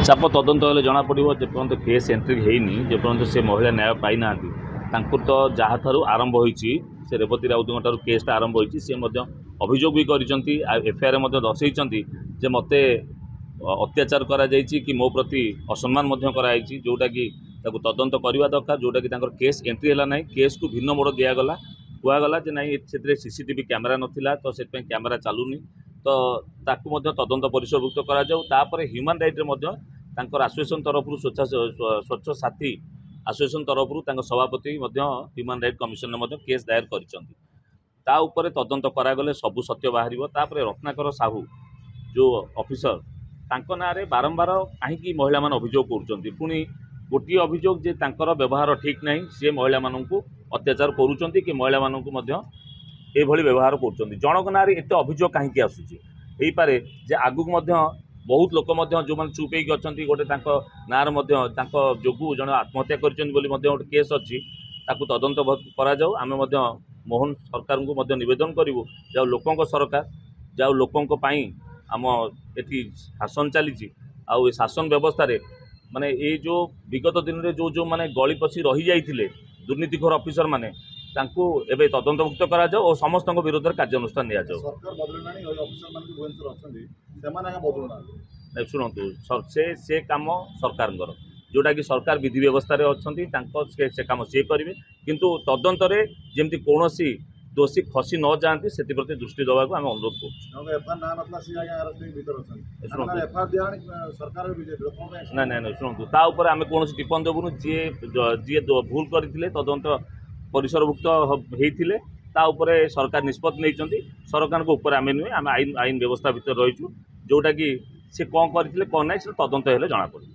चाप तदंत हेल्ले जना पड़ो जेपर्यंत केस एंट्री होनी जेपर्यंत से महिला न्याय पाई ना तो जहाँ ठार आरंभ होती से रेवती राउत ठार केसटा आरंभ होती सी अभियोग भी करछंती एफआईआर दर्शाई जे मते अत्याचार करा जायछि कि मो प्रति असम्मान कराई जोटा कि तदंत करवा दरकार जोटा कि केस एंट्री है ना केस को भिन्न मोड़ दिगला कहगला जे नाई से सीसीटीवी कैमेरा नथिला तो से कैमेरा चलुनी तो ताकू तदंत परिसरभुक्त कर ह्यूमन राइट आसोसिएशन तरफ स्वच्छ साथी आसोसिएशन तरफ सभापति ह्यूमन राइट कमिशन में केस दायर कर तदंत करागले सबू सत्य बाहर तापर रत्नाकर साहू जो ऑफिसर तांको नारे बारंबार कहीं महिला मान अभियोग कर पुणी गोटे अभियोग जे तांकर व्यवहार ठीक नहीं सी महिला मानू अत्याचार करुँच कि महिला मानू ये व्यवहार कर जनक नारे एत अभियोग कहीं आसूची पारे जे आगुक बहुत लोक जो मैंने चुप अच्छा गोटे नार जो जन आत्महत्या कर केस अच्छी तदंत कराऊ आम मोहन सरकार को नवेदन करूँ जो लोकों सरकार जो लोकों आम ये शासन चली आउ शासन व्यवस्था रे माने ये जो विगत दिन में जो जो माने गली पशी रही जाइए दुर्नीतिखोर ऑफिसर माने तांको एबे तदंतभुक्त करा जाओ और समस्त विरोध में कार्यानुष्ठान निया जाओ। शुणु से काम सरकार जोटा कि सरकार विधि व्यवस्था अच्छा से कम सी करेंगे किंतु तदंत जमी कौन दोषी खसी न जाती से प्रति दृष्टि देवा आम अनुरोध कर ना शुणु तापर आम कौन टिप्पणी देवुन जी जी भूल करते तदंत परिसरभुक्त होते सरकार निष्पत्ति नहीं सरकार ऊपर आम नुहे आम आईन व्यवस्था भितर रहीचु जोटा कि सी कौन करते कौन ना तदंत हेल्ले जना पड़े।